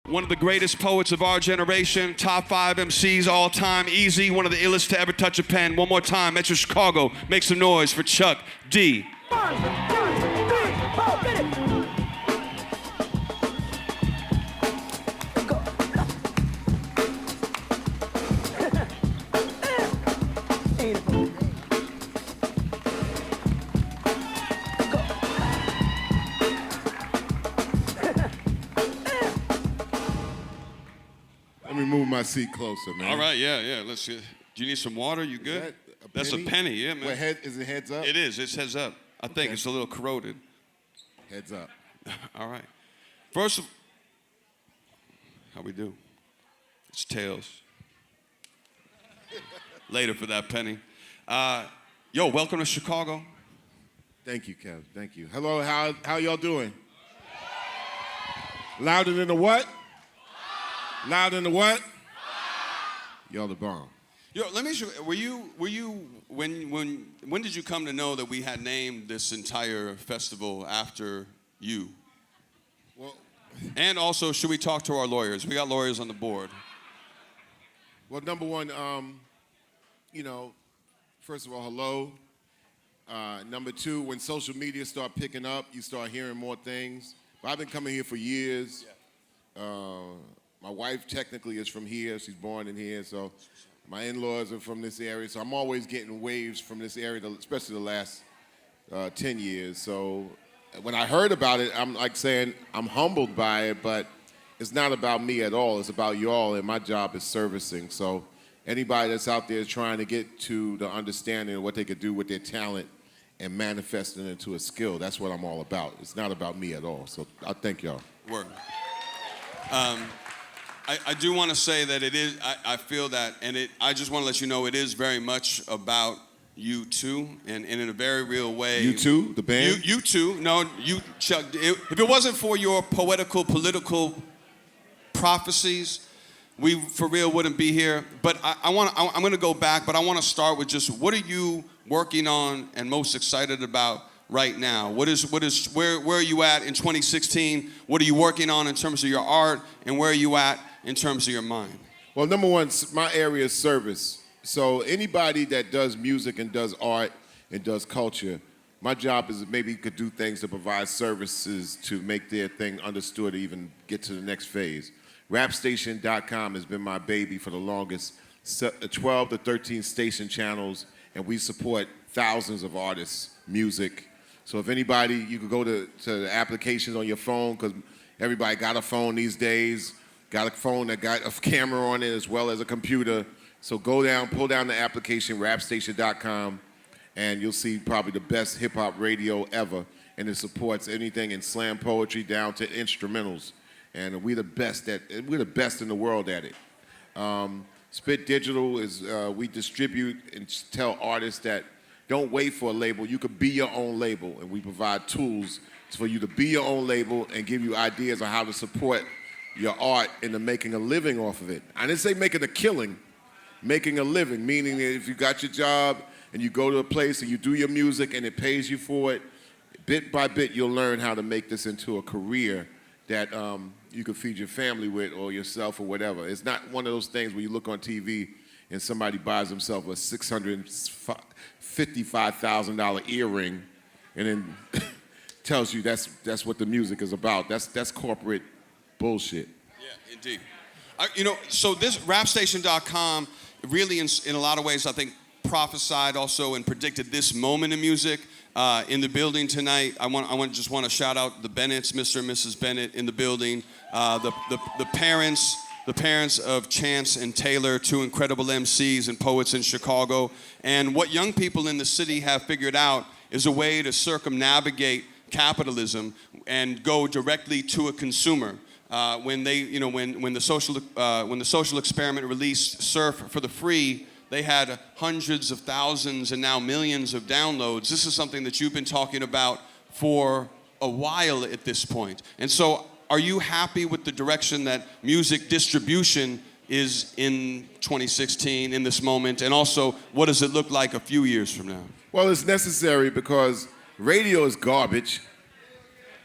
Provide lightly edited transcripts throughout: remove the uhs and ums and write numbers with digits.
One of the greatest poets of our generation, top 5 MCs all time, easy, one of the illest to ever touch a pen. One more time, Metro Chicago, make some noise for Chuck D. 1, 2, 3, 4, get it. Let me move my seat closer, man. All right, yeah. Let's see. Do you need some water? You good? That's a penny, yeah, man. What, is it heads up? It is. It's heads up. I think it's a little corroded. Heads up. All right. First, how we do? It's tails. Later for that penny. Yo, welcome to Chicago. Thank you, Kev. Thank you. Hello, how y'all doing? Louder than the what? Louder than the what? Y'all the bomb. Yo, let me ask you, were you when did you come to know that we had named this entire festival after you? Well, and also, should we talk to our lawyers? We got lawyers on the board. Well, number one, first of all, hello. Number two, when social media start picking up, you start hearing more things. But I've been coming here for years. Yeah. My wife technically is from here. She's born in here, so my in-laws are from this area. So I'm always getting waves from this area, especially the last 10 years. So when I heard about it, I'm like saying I'm humbled by it, but it's not about me at all. It's about y'all, and my job is servicing. So anybody that's out there trying to get to the understanding of what they could do with their talent and manifesting it into a skill, that's what I'm all about. It's not about me at all. So I thank y'all. Word. I do want to say that it is, I feel that, and I just want to let you know it is very much about you two, and in a very real way. You two, the band? You two, no, you, Chuck. If it wasn't for your poetical, political prophecies, we for real wouldn't be here. But I'm going to go back, but I want to start with just what are you working on and most excited about right now? Where are you at in 2016? What are you working on in terms of your art, and where are you at in terms of your mind? Well, number one, my area is service. So anybody that does music and does art and does culture, my job is maybe could do things to provide services to make their thing understood or even get to the next phase. Rapstation.com has been my baby for the longest, 12 to 13 station channels, and we support thousands of artists, music. So if anybody, you could go to the applications on your phone, because everybody got a phone these days, got a phone that got a camera on it as well as a computer. So go down, pull down the application, rapstation.com, and you'll see probably the best hip-hop radio ever, and it supports anything in slam poetry down to instrumentals. And we're the best in the world at it. Spit Digital is, we distribute and tell artists that don't wait for a label. You could be your own label, and we provide tools for you to be your own label and give you ideas on how to support your art into making a living off of it. I didn't say making a killing, making a living, meaning that if you got your job and you go to a place and you do your music and it pays you for it, bit by bit you'll learn how to make this into a career that you can feed your family with or yourself or whatever. It's not one of those things where you look on TV and somebody buys himself a $655,000 earring and then tells you that's what the music is about. That's corporate bullshit. Yeah, indeed. So this rapstation.com really, in a lot of ways, I think, prophesied also and predicted this moment in music. In the building tonight, I just want to shout out the Bennetts, Mr. and Mrs. Bennett in the building, the parents of Chance and Taylor, two incredible MCs and poets in Chicago. And what young people in the city have figured out is a way to circumnavigate capitalism and go directly to a consumer. When the social experiment released Surf for the Free, they had hundreds of thousands and now millions of downloads. This is something that you've been talking about for a while at this point. And so are you happy with the direction that music distribution is in 2016, in this moment? And also, what does it look like a few years from now? Well, it's necessary because radio is garbage.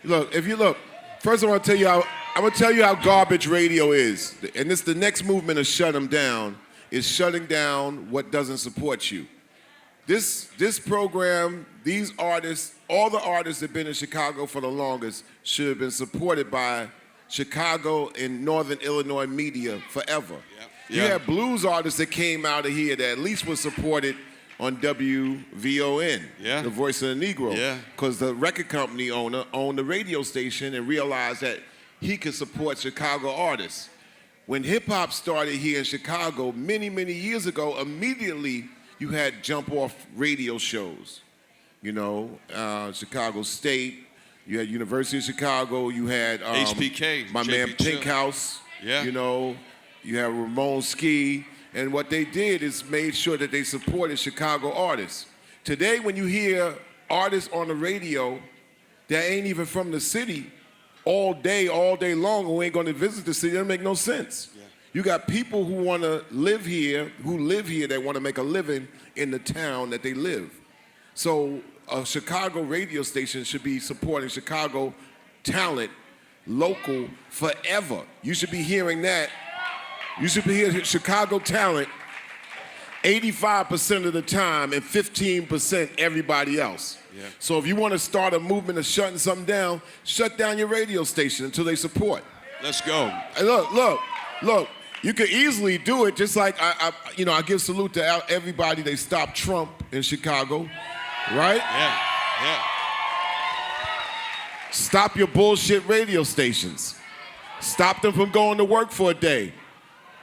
Look, if you look, first I want to tell you I'm gonna tell you how garbage radio is, and it's the next movement to shut them down. Is shutting down what doesn't support you. This program, these artists, all the artists that have been in Chicago for the longest should have been supported by Chicago and Northern Illinois media forever. Yeah. You had blues artists that came out of here that at least were supported on WVON, the Voice of the Negro, because the record company owner owned the radio station and realized that he could support Chicago artists. When hip-hop started here in Chicago many, many years ago, immediately you had jump-off radio shows. You know, Chicago State, you had University of Chicago, you had HPK, my man Pink House, you know, you had Ramon Ski, and what they did is made sure that they supported Chicago artists. Today, when you hear artists on the radio that ain't even from the city, all day long, who ain't gonna visit the city, it doesn't make no sense. Yeah. You got people who wanna live here, that wanna make a living in the town that they live. So a Chicago radio station should be supporting Chicago talent, local, forever. You should be hearing that. You should be hearing Chicago talent 85% of the time and 15% everybody else. Yeah. So if you want to start a movement of shutting something down, shut down your radio station until they support. Let's go. And look. You could easily do it, just like I give salute to everybody. They stopped Trump in Chicago, right? Yeah. Stop your bullshit radio stations. Stop them from going to work for a day.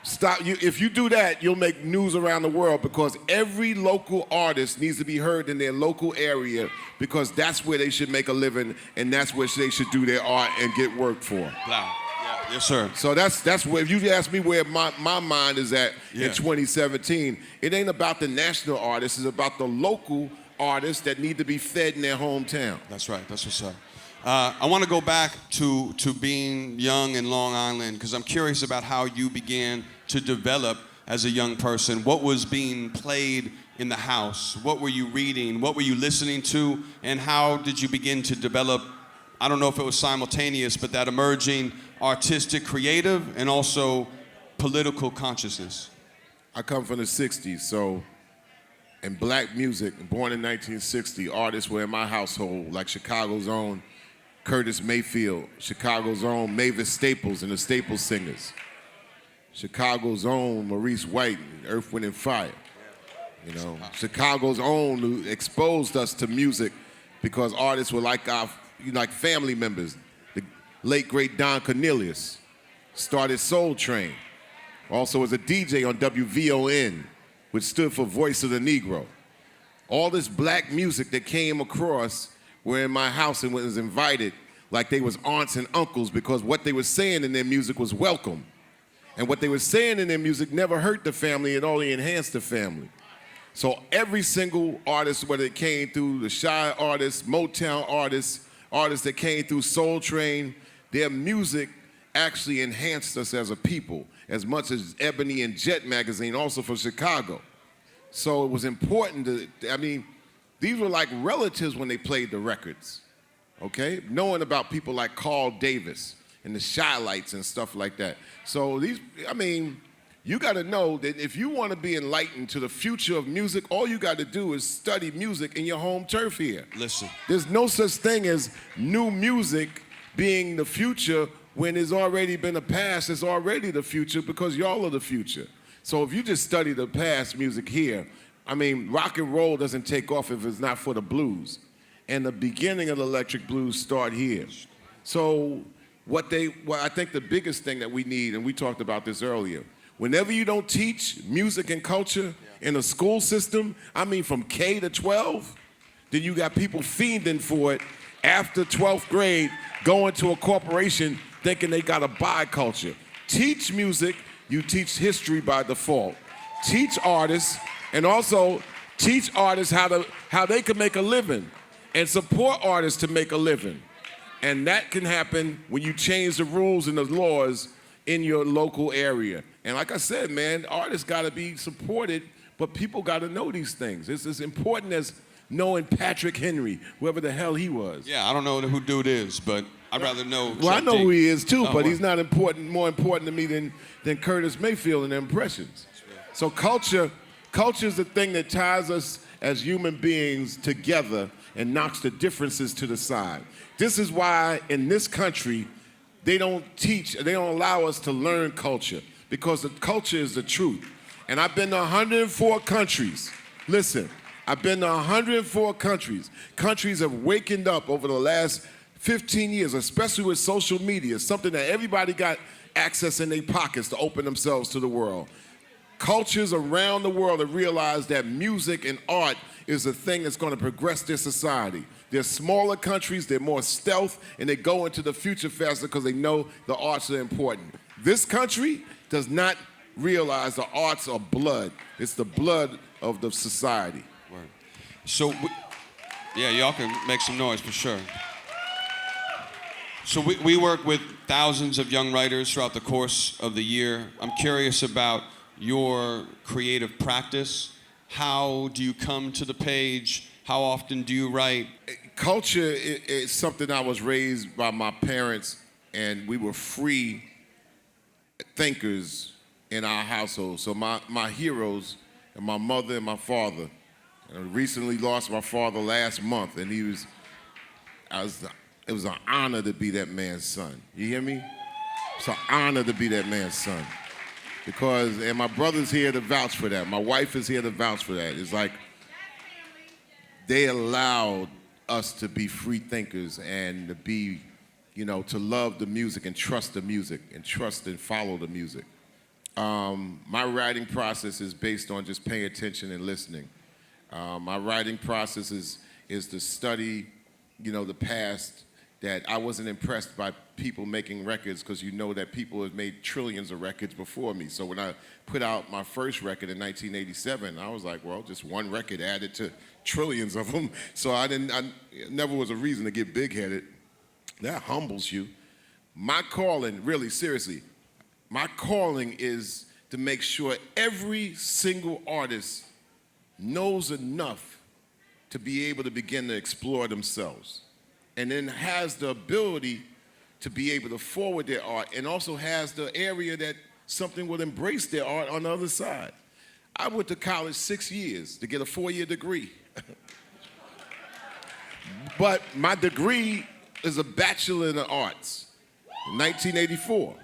If you do that, you'll make news around the world, because every local artist needs to be heard in their local area, because that's where they should make a living, and that's where they should do their art and get work for. Wow. Yeah. Yes, sir. So that's where, if you ask me where my mind is at in 2017, it ain't about the national artists, it's about the local artists that need to be fed in their hometown. That's right. That's what's up. I want to go back to being young in Long Island, because I'm curious about how you began to develop as a young person. What was being played in the house? What were you reading? What were you listening to? And how did you begin to develop, I don't know if it was simultaneous, but that emerging artistic, creative, and also political consciousness? I come from the 60s, so in black music, born in 1960, artists were in my household, like Chicago's own Curtis Mayfield, Chicago's own Mavis Staples and the Staples Singers, Chicago's own Maurice White, Earth, Wind, and Fire. You know, Chicago's own, who exposed us to music because artists were like family members. The late, great Don Cornelius started Soul Train. Also was a DJ on WVON, which stood for Voice of the Negro. All this black music that came across were in my house and was invited like they was aunts and uncles, because what they were saying in their music was welcome. And what they were saying in their music never hurt the family, it only enhanced the family. So every single artist, whether it came through the Shy artists, Motown artists, artists that came through Soul Train, their music actually enhanced us as a people, as much as Ebony and Jet magazine, also from Chicago. So it was important these were like relatives when they played the records, okay? Knowing about people like Carl Davis and the Shy Lights and stuff like that. So you gotta know that if you wanna be enlightened to the future of music, all you gotta do is study music in your home turf here. Listen. There's no such thing as new music being the future when it's already been a past. It's already the future, because y'all are the future. So if you just study the past music here, rock and roll doesn't take off if it's not for the blues. And the beginning of the electric blues start here. So I think the biggest thing that we need, and we talked about this earlier, whenever you don't teach music and culture in a school system, from K to 12, then you got people fiending for it after 12th grade, going to a corporation thinking they gotta buy culture. Teach music, you teach history by default. Teach artists, and also teach artists how they can make a living, and support artists to make a living. And that can happen when you change the rules and the laws in your local area. And like I said, man, artists gotta be supported, but people gotta know these things. It's as important as knowing Patrick Henry, whoever the hell he was. Yeah, I don't know who dude is, but I'd rather know. Well, I Chuck know D. who he is too, Oh, but wow. he's not more important to me than Curtis Mayfield and the Impressions. So culture is the thing that ties us as human beings together and knocks the differences to the side. This is why in this country, they don't allow us to learn culture, because the culture is the truth. And I've been to 104 countries. Listen, I've been to 104 countries. Countries have wakened up over the last 15 years, especially with social media, something that everybody got access in their pockets to open themselves to the world. Cultures around the world have realized that music and art is a thing that's going to progress their society. They're smaller countries, they're more stealth, and they go into the future faster because they know the arts are important. This country does not realize the arts are blood. It's the blood of the society. Word. So, yeah, y'all can make some noise for sure. So we work with thousands of young writers throughout the course of the year. I'm curious about your creative practice. How do you come to the page? How often do you write? Culture is something I was raised by my parents, and we were free thinkers in our household. So my heroes are my mother and my father. And I recently lost my father last month, and it was an honor to be that man's son. You hear me? It's an honor to be that man's son. And my brother's here to vouch for that. My wife is here to vouch for that. It's like they allowed us to be free thinkers and to be, to love the music and trust the music and trust and follow the music. My writing process is based on just paying attention and listening. My writing process is to study, the past, that I wasn't impressed by people making records, because that people have made trillions of records before me. So when I put out my first record in 1987, I was like, well, just one record added to trillions of them. So I never was a reason to get big-headed. That humbles you. My calling, really, seriously, my calling is to make sure every single artist knows enough to be able to begin to explore themselves, and then has the ability to be able to forward their art, and also has the area that something will embrace their art on the other side. I went to college 6 years to get a 4-year degree. But my degree is a Bachelor in the Arts in 1984.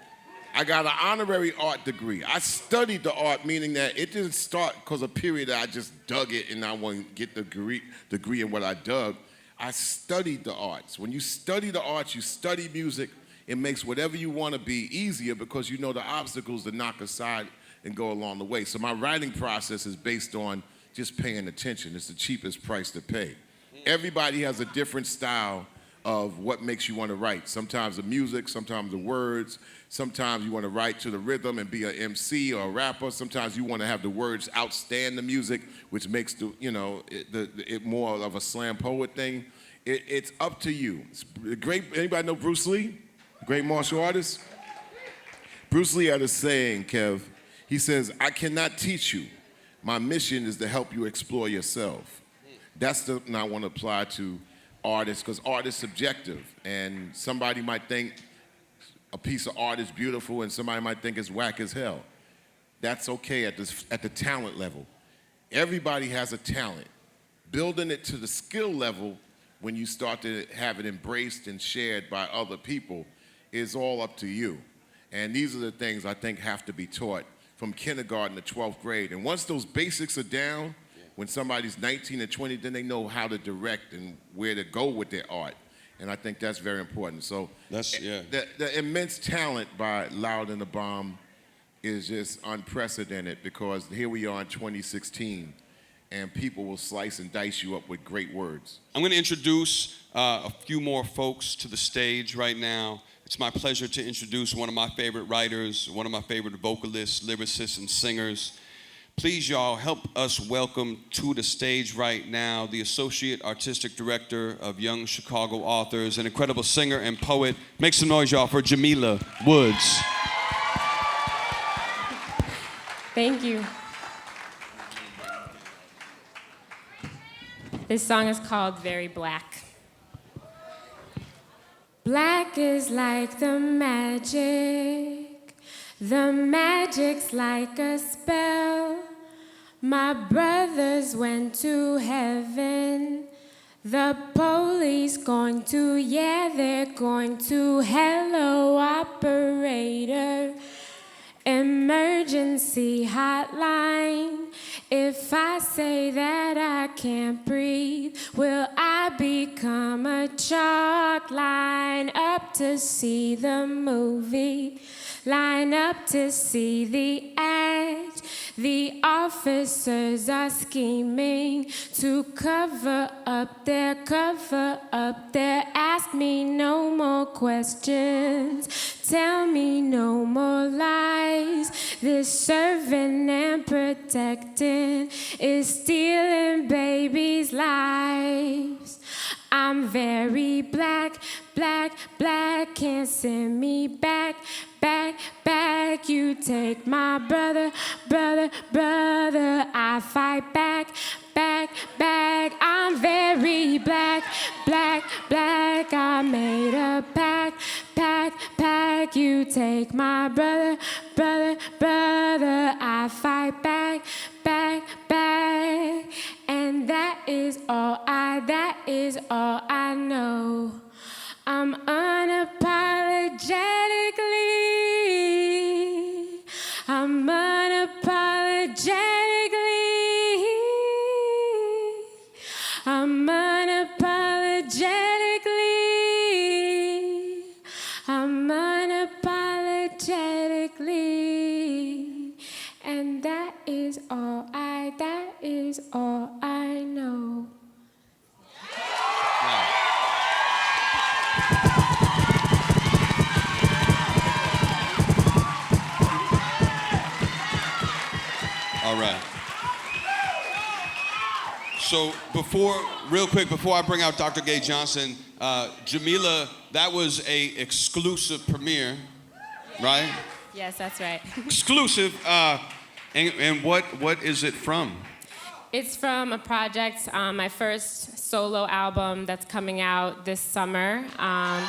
I got an honorary art degree. I studied the art, meaning that it didn't start because of a period that I just dug it and I want to get the degree in what I dug. I studied the arts. When you study the arts, you study music, it makes whatever you want to be easier, because you know the obstacles to knock aside and go along the way. So my writing process is based on just paying attention. It's the cheapest price to pay. Everybody has a different style of what makes you want to write. Sometimes the music, sometimes the words, sometimes you want to write to the rhythm and be an MC or a rapper. Sometimes you want to have the words outstand the music, which makes it more of a slam poet thing. It's up to you. It's great. Anybody know Bruce Lee? Great martial artist? Bruce Lee had a saying, Kev. He says, "I cannot teach you. My mission is to help you explore yourself." That's something I want to apply to artists, because art is subjective, and somebody might think a piece of art is beautiful and somebody might think it's whack as hell. That's okay at the talent level. Everybody has a talent. Building it to the skill level, when you start to have it embraced and shared by other people, is all up to you. And these are the things I think have to be taught from kindergarten to 12th grade. And once those basics are down, when somebody's 19 or 20, then they know how to direct and where to go with their art. And I think that's very important. So the immense talent by Loud and the Bomb is just unprecedented, because here we are in 2016, and people will slice and dice you up with great words. I'm going to introduce a few more folks to the stage right now. It's my pleasure to introduce one of my favorite writers, one of my favorite vocalists, lyricists, and singers. Please, y'all, help us welcome to the stage right now the Associate Artistic Director of Young Chicago Authors, an incredible singer and poet. Make some noise, y'all, for Jamila Woods. Thank you. This song is called Very Black. Black is like the magic. The magic's like a spell. My brothers went to heaven. The police going to, yeah, they're going to. Hello, operator. Emergency hotline. If I say that I can't breathe, will I become a chalk? Line up to see the movie. Line up to see the act. The officers are scheming to cover up their. Ask me no more questions. Tell me no more lies. This serving and protecting is stealing babies' lives. I'm very black, can't send me back. You take my brother, I fight back. I'm very black, I made a pact. You take my brother, I fight back. And that is all I know. I'm unapologetically, and that is all I know. All right. So real quick, before I bring out Dr. Gaye Johnson, Jamila, that was a exclusive premiere, right? Yes, that's right. Exclusive. And what is it from? It's from a project, my first solo album that's coming out this summer. Yeah.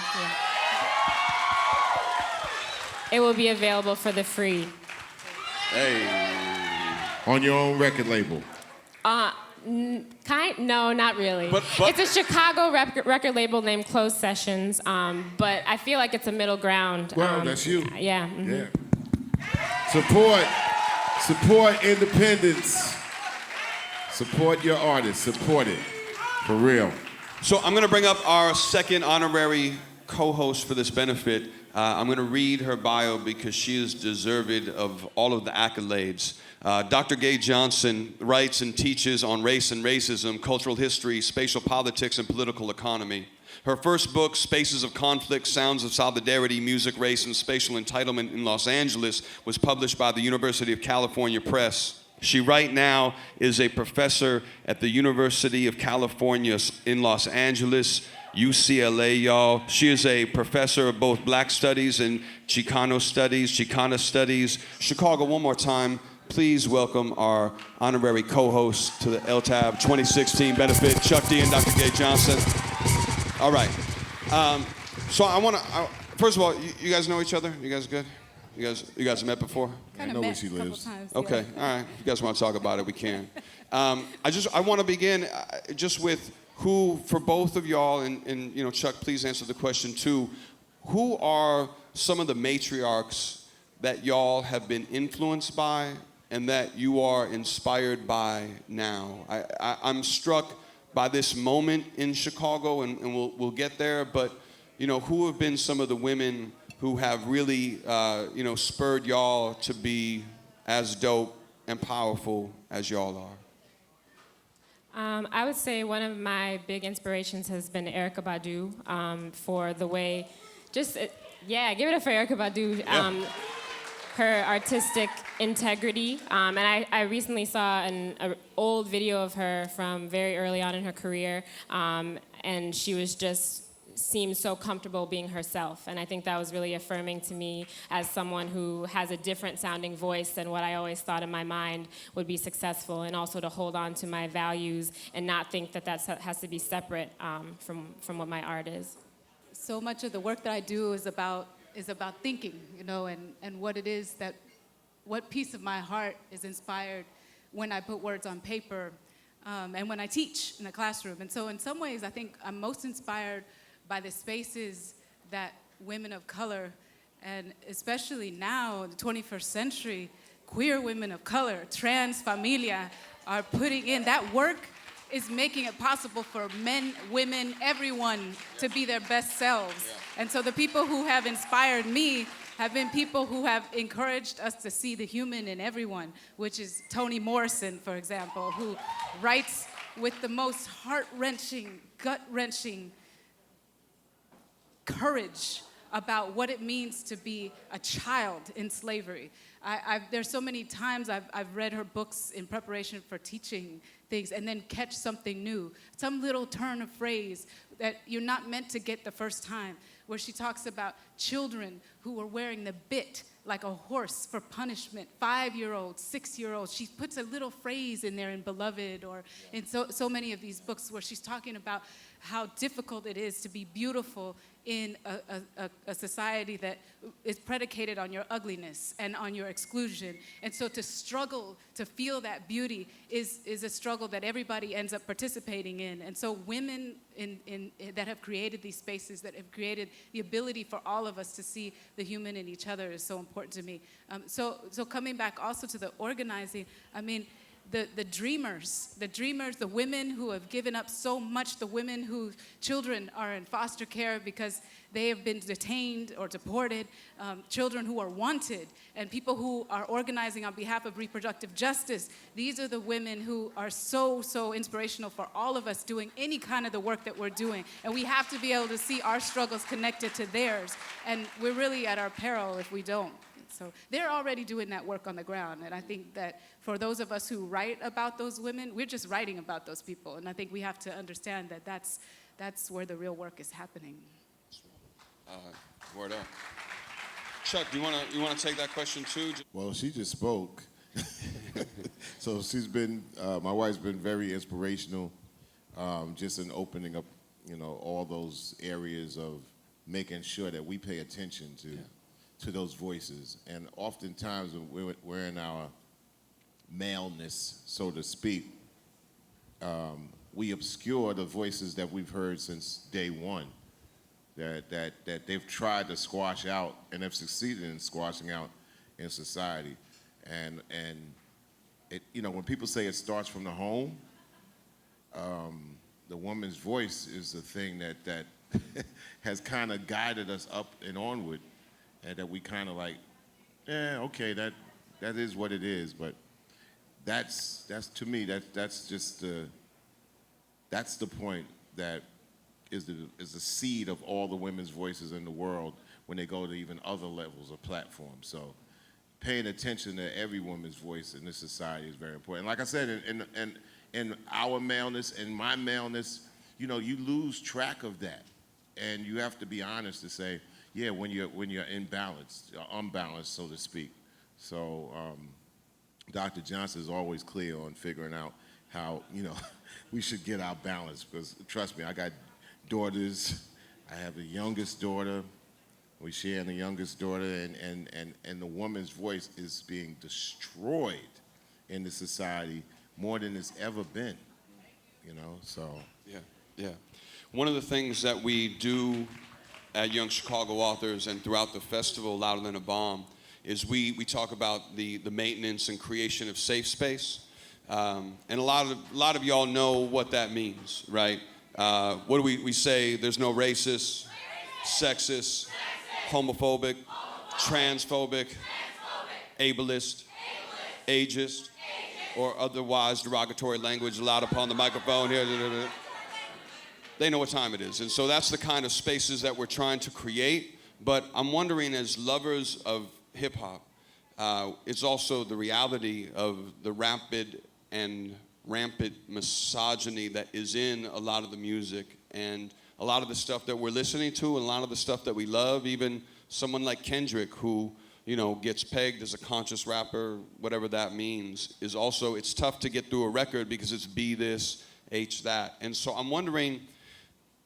It will be available for the free. Hey. On your own record label? No, not really. But it's a Chicago record label named Closed Sessions, but I feel like it's a middle ground. Well, that's you. Yeah. Mm-hmm. Yeah. Support independence. Support your artists. Support it. For real. So I'm going to bring up our second honorary co-host for this benefit. I'm going to read her bio because she is deserving of all of the accolades. Dr. Gaye Johnson writes and teaches on race and racism, cultural history, spatial politics, and political economy. Her first book, Spaces of Conflict, Sounds of Solidarity, Music, Race, and Spatial Entitlement in Los Angeles, was published by the University of California Press. She right now is a professor at the University of California in Los Angeles, UCLA, y'all. She is a professor of both Black Studies and Chicana Studies. Chicago, one more time. Please welcome our honorary co-host to the LTAB 2016 benefit, Chuck D and Dr. Gaye Johnson. All right. So I want to, first of all, you guys know each other? You guys good? You guys met before? I know where she lives. Okay, all right. If you guys want to talk about it, we can. I want to begin just with who, for both of y'all, and you know, Chuck, please answer the question too. Who are some of the matriarchs that y'all have been influenced by and that you are inspired by now? I'm struck by this moment in Chicago, and we'll get there, but you know, who have been some of the women who have really spurred y'all to be as dope and powerful as y'all are? I would say one of my big inspirations has been Erykah Badu, for the way, give it up for Erykah Badu. Her artistic integrity. And I recently saw an old video of her from very early on in her career, and she was seemed so comfortable being herself. And I think that was really affirming to me as someone who has a different sounding voice than what I always thought in my mind would be successful, and also to hold on to my values and not think that has to be separate from what my art is. so much of the work that I do is about thinking, you know, and what it is that, what piece of my heart is inspired when I put words on paper, and when I teach in the classroom. And so in some ways, I think I'm most inspired by the spaces that women of color, and especially now, in the 21st century, queer women of color, trans familia, are putting in. That work is making it possible for men, women, everyone to be their best selves. And so the people who have inspired me have been people who have encouraged us to see the human in everyone, which is Toni Morrison, for example, who writes with the most heart-wrenching, gut-wrenching courage about what it means to be a child in slavery. There's so many times I've read her books in preparation for teaching things and then catch something new, some little turn of phrase that you're not meant to get the first time, where she talks about children who were wearing the bit like a horse for punishment, 5-year-olds, 6-year-olds. She puts a little phrase in there in Beloved, or in so many of these books where she's talking about how difficult it is to be beautiful in a society that is predicated on your ugliness and on your exclusion. And so to struggle to feel that beauty is a struggle that everybody ends up participating in. And so women that have created these spaces, that have created the ability for all of us to see the human in each other, is so important to me. So coming back also to the organizing, I mean, the dreamers, the women who have given up so much, the women whose children are in foster care because they have been detained or deported, children who are wanted, and people who are organizing on behalf of reproductive justice. These are the women who are so inspirational for all of us doing any kind of the work that we're doing. And we have to be able to see our struggles connected to theirs. And we're really at our peril if we don't. So they're already doing that work on the ground. And I think that for those of us who write about those women, we're just writing about those people. And I think we have to understand that that's where the real work is happening. Word up. Chuck, do you want to take that question too? Well, she just spoke. So she's been, my wife's been very inspirational, just in opening up, you know, all those areas of making sure that we pay attention to those voices. And oftentimes when we're in our maleness, so to speak, we obscure the voices that we've heard since day one, that they've tried to squash out and have succeeded in squashing out in society. And it, you know, when people say it starts from the home, the woman's voice is the thing that has kind of guided us up and onward, and that we kind of like, okay, that is what it is. But that's to me, that's just that's the point that is the seed of all the women's voices in the world when they go to even other levels of platforms. So paying attention to every woman's voice in this society is very important. Like I said, in our maleness and my maleness, you know, you lose track of that, and you have to be honest to say, yeah, when you're imbalanced, unbalanced, so to speak. So Dr. Johnson is always clear on figuring out how, you know, we should get our balance, because trust me, I got daughters. I have the youngest daughter. We share the youngest daughter, and the woman's voice is being destroyed in the society more than it's ever been, you know, so. Yeah. One of the things that we do at Young Chicago Authors and throughout the festival, Louder Than a Bomb, is we talk about the maintenance and creation of safe space. And a lot of y'all know what that means, right? What do we say? There's no racist, sexist, homophobic, transphobic, ableist, ageist, or otherwise derogatory language allowed upon the microphone here. They know what time it is. And so that's the kind of spaces that we're trying to create. But I'm wondering, as lovers of hip hop, it's also the reality of the rapid and rampant misogyny that is in a lot of the music and a lot of the stuff that we're listening to and a lot of the stuff that we love. Even someone like Kendrick, who, you know, gets pegged as a conscious rapper, whatever that means, is also, it's tough to get through a record because it's B this, H that. And so I'm wondering,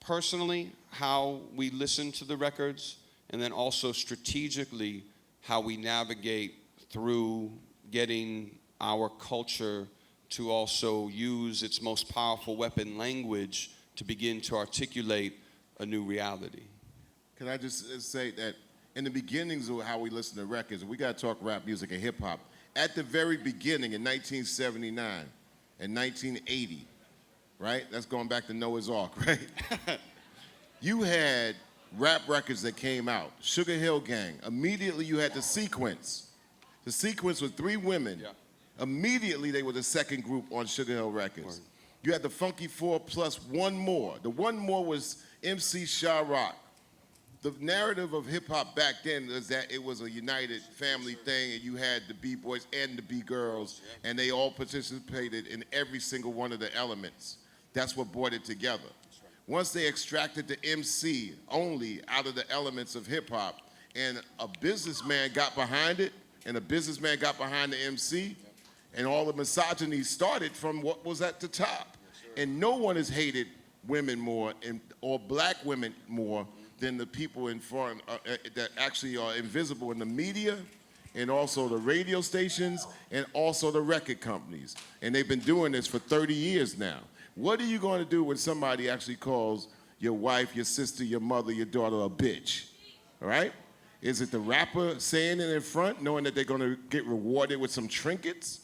personally, how we listen to the records, and then also strategically how we navigate through getting our culture to also use its most powerful weapon, language, to begin to articulate a new reality. Can I just say that in the beginnings of how we listen to records, we got to talk rap music and hip hop. At the very beginning in 1979 and 1980, right? That's going back to Noah's Ark, right? You had rap records that came out. Sugar Hill Gang. Immediately you had The Sequence. The Sequence with 3 women. Yeah. Immediately they were the second group on Sugar Hill Records. You had the Funky Four plus One More. The One More was MC Sha Rock. The narrative of hip hop back then was that it was a united family thing, and you had the B-boys and the B-girls, and they all participated in every single one of the elements. That's what brought it together. Once they extracted the MC only out of the elements of hip hop, and a businessman got behind it, and a businessman got behind the MC, and all the misogyny started from what was at the top. And no one has hated women more, or black women more, than the people in foreign that actually are invisible in the media, and also the radio stations, and also the record companies. And they've been doing this for 30 years now. What are you going to do when somebody actually calls your wife, your sister, your mother, your daughter a bitch? All right? Is it the rapper saying it in front, knowing that they're going to get rewarded with some trinkets?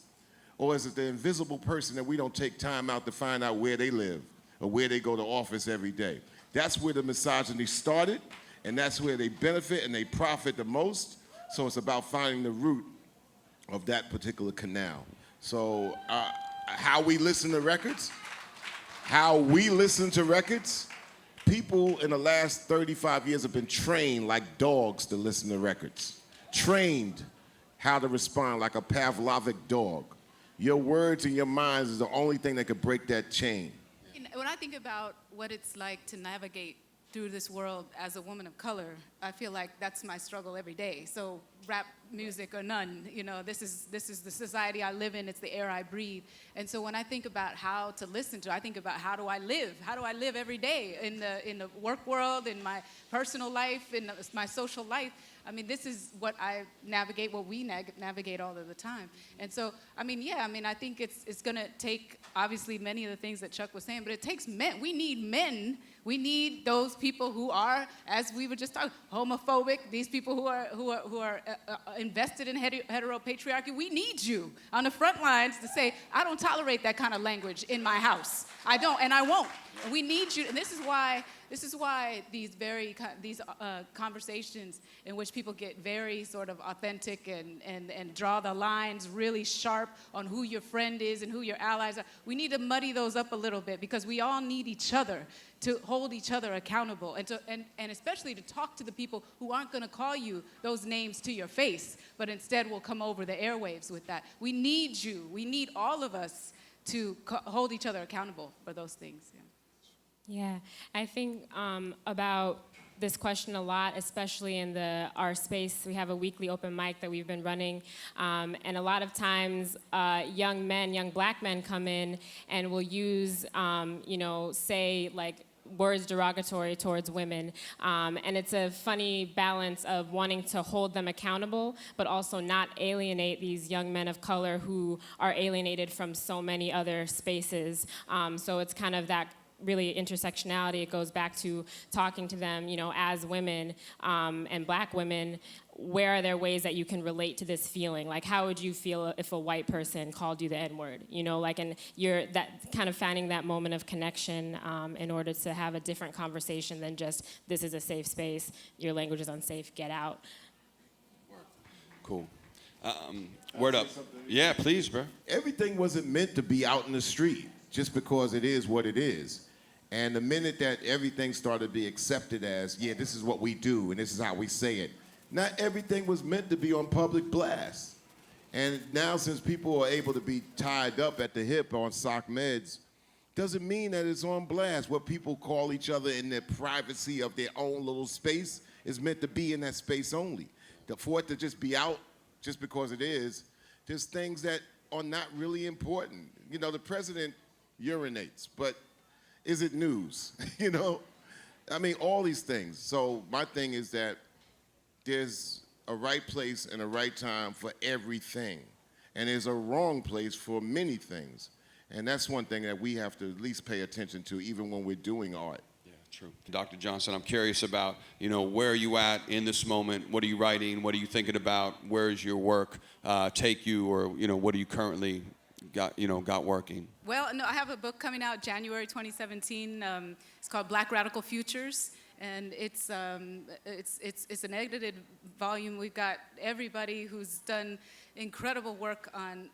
Or is it the invisible person that we don't take time out to find out where they live or where they go to office every day? That's where the misogyny started, and that's where they benefit and they profit the most. So it's about finding the root of that particular canal. So how we listen to records, people in the last 35 years have been trained like dogs to listen to records. Trained how to respond like a Pavlovic dog. Your words and your minds is the only thing that could break that chain. When I think about what it's like to navigate through this world as a woman of color, I feel like that's my struggle every day. So rap music or none, you know, this is the society I live in, it's the air I breathe. And so when I think about how to listen to, I think about how do I live? How do I live every day in the work world, in my personal life, in my social life? I mean, this is what I navigate, what we navigate all of the time. And so, I mean, yeah, I mean, I think it's going to take, obviously, many of the things that Chuck was saying, but it takes men. We need men. We need those people who are, as we were just talking, homophobic, these people who are invested in heteropatriarchy. We need you on the front lines to say, I don't tolerate that kind of language in my house. I don't, and I won't. We need you, and this is why these conversations in which people get very sort of authentic and draw the lines really sharp on who your friend is and who your allies are. We need to muddy those up a little bit because we all need each other to hold each other accountable and especially to talk to the people who aren't going to call you those names to your face, but instead will come over the airwaves with that. We need you. We need all of us to hold each other accountable for those things. Yeah, I think about this question a lot, especially in our space. We have a weekly open mic that we've been running, and a lot of times young black men come in and will use, say like words derogatory towards women, and it's a funny balance of wanting to hold them accountable, but also not alienate these young men of color who are alienated from so many other spaces. So it's kind of that really intersectionality. It goes back to talking to them, as women and black women. Where are there ways that you can relate to this feeling? Like, how would you feel if a white person called you the N-word? And you're that kind of finding that moment of connection in order to have a different conversation than just, this is a safe space, your language is unsafe, get out. Cool. Word up. Yeah, please, bro. Everything wasn't meant to be out in the street just because it is what it is. And the minute that everything started to be accepted as, yeah, this is what we do and this is how we say it, not everything was meant to be on public blast. And now since people are able to be tied up at the hip on sock meds, doesn't mean that it's on blast. What people call each other in the privacy of their own little space is meant to be in that space only. For it to just be out just because it is, there's things that are not really important. The president urinates, but is it news? I mean, all these things. So my thing is that there's a right place and a right time for everything. And there's a wrong place for many things. And that's one thing that we have to at least pay attention to, even when we're doing art. Yeah, true. Dr. Johnson, I'm curious about, where are you at in this moment? What are you writing? What are you thinking about? Where is your work take you? Or, what do you currently got working? Well, no, I have a book coming out January 2017. It's called Black Radical Futures, and it's an edited volume. We've got everybody who's done incredible work on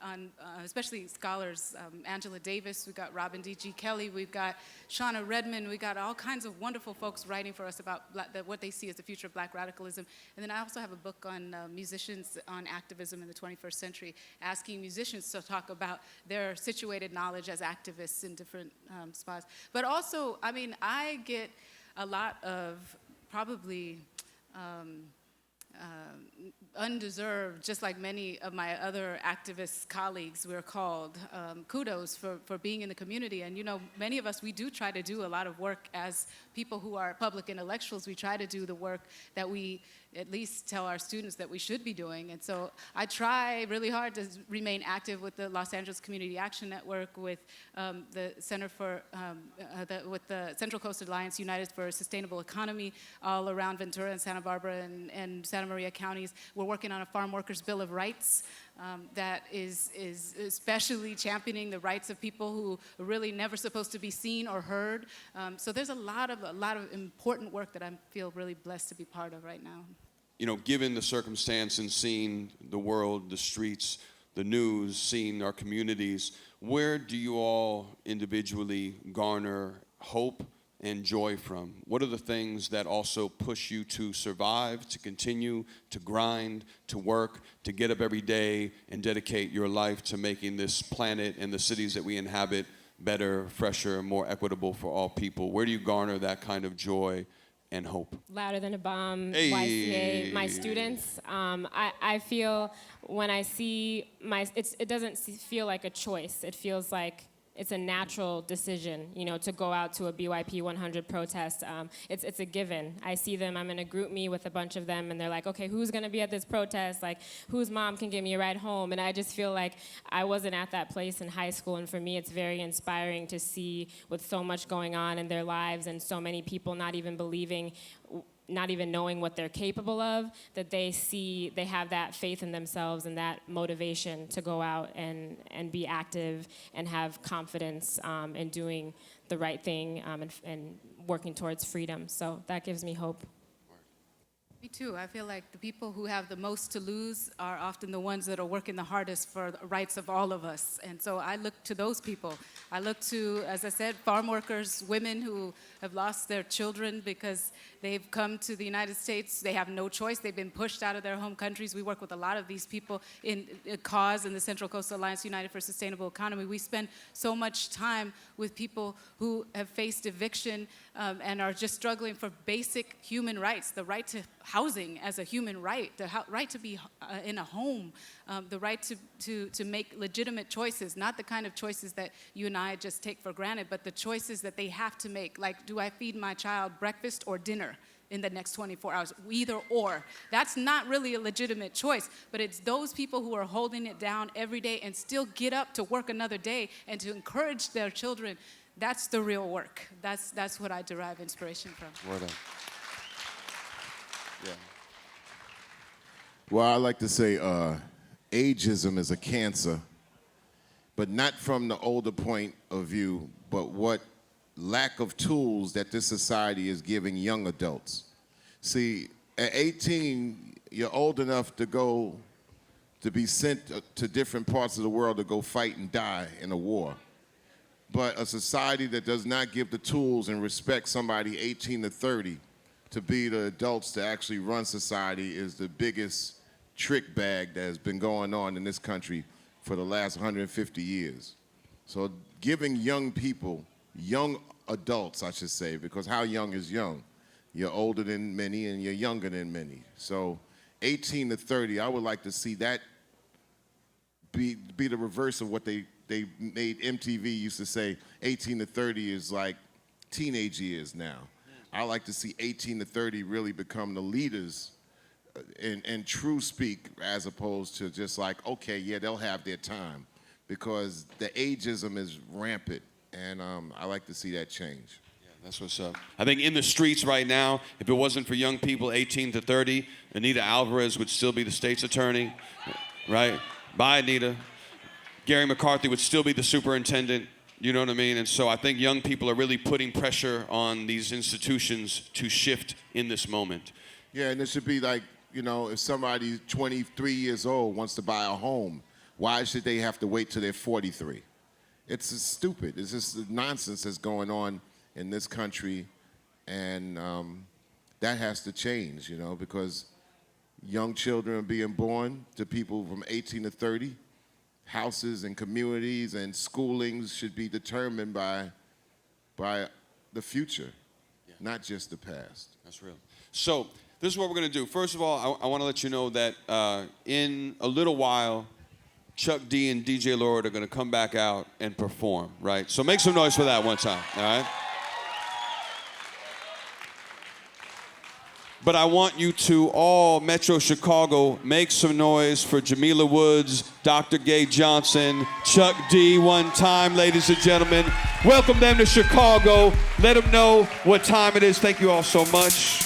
especially scholars. Angela Davis, we've got Robin D.G. Kelly, we've got Shauna Redmond, we've got all kinds of wonderful folks writing for us about what they see as the future of black radicalism. And then I also have a book on musicians on activism in the 21st century, asking musicians to talk about their situated knowledge as activists in different spots. But also, I mean, I get a lot of probably undeserved, just like many of my other activist colleagues, we're called, kudos for being in the community. And many of us, we do try to do a lot of work as people who are public intellectuals. We try to do the work that we at least tell our students that we should be doing. And so I try really hard to remain active with the Los Angeles Community Action Network, with the Center for, with the Central Coast Alliance United for a Sustainable Economy all around Ventura and Santa Barbara and Santa Maria counties. We're working on a Farm Workers Bill of Rights that is especially championing the rights of people who are really never supposed to be seen or heard. So there's a lot of important work that I feel really blessed to be part of right now. Given the circumstance and seeing the world, the streets, the news, seeing our communities, where do you all individually garner hope and joy from? What are the things that also push you to survive, to continue, to grind, to work, to get up every day and dedicate your life to making this planet and the cities that we inhabit better, fresher, more equitable for all people? Where do you garner that kind of joy and hope? Louder Than a Bomb, Hey. YCA, my students. I feel when I see it doesn't feel like a choice. It feels like it's a natural decision, to go out to a BYP 100 protest. It's a given. I see them, I'm in a group me with a bunch of them, and they're like, okay, who's gonna be at this protest? Like, whose mom can give me a ride home? And I just feel like I wasn't at that place in high school, and for me, it's very inspiring to see with so much going on in their lives and so many people not even believing, not even knowing what they're capable of, that they have that faith in themselves and that motivation to go out and be active and have confidence in doing the right thing and working towards freedom. So that gives me hope. Me too. I feel like the people who have the most to lose are often the ones that are working the hardest for the rights of all of us. And so I look to those people. I look to, as I said, farm workers, women who have lost their children because they've come to the United States. They have no choice. They've been pushed out of their home countries. We work with a lot of these people in a cause in the Central Coast Alliance United for a Sustainable Economy. We spend so much time with people who have faced eviction and are just struggling for basic human rights, the right to housing as a human right, the right to be in a home, the right to make legitimate choices, not the kind of choices that you and I just take for granted, but the choices that they have to make, like, do I feed my child breakfast or dinner in the next 24 hours, either or. That's not really a legitimate choice, but it's those people who are holding it down every day and still get up to work another day and to encourage their children. That's the real work. That's what I derive inspiration from. Word up. Yeah. Well, I like to say ageism is a cancer, but not from the older point of view, but what lack of tools that this society is giving young adults. See, at 18, you're old enough to be sent to different parts of the world to go fight and die in a war. But a society that does not give the tools and respect somebody 18 to 30 to be the adults to actually run society is the biggest trick bag that has been going on in this country for the last 150 years. So giving young people, young adults, I should say, because how young is young? You're older than many and you're younger than many. So 18 to 30, I would like to see that be the reverse of what they made MTV used to say 18 to 30 is like teenage years now. I like to see 18 to 30 really become the leaders in true speak, as opposed to just like, okay, yeah, they'll have their time, because the ageism is rampant, and I like to see that change. Yeah, that's what's up. I think in the streets right now, if it wasn't for young people 18 to 30, Anita Alvarez would still be the state's attorney, right? Bye, Anita. Gary McCarthy would still be the superintendent. You know what I mean? And so I think young people are really putting pressure on these institutions to shift in this moment. Yeah, and it should be like, you know, if somebody 23 years old wants to buy a home, why should they have to wait till they're 43? It's just stupid. It's just the nonsense that's going on in this country, and that has to change, you know, because young children are being born to people from 18 to 30. Houses and communities and schoolings should be determined by the future, not just the past. That's real. So this is what we're going to do. First of all, I want to let you know that in a little while, Chuck D and DJ Lord are going to come back out and perform, right? So make some noise for that one time, all right? But I want you to all, Metro Chicago, make some noise for Jamila Woods, Dr. Gaye Johnson, Chuck D one time, ladies and gentlemen. Welcome them to Chicago. Let them know what time it is. Thank you all so much.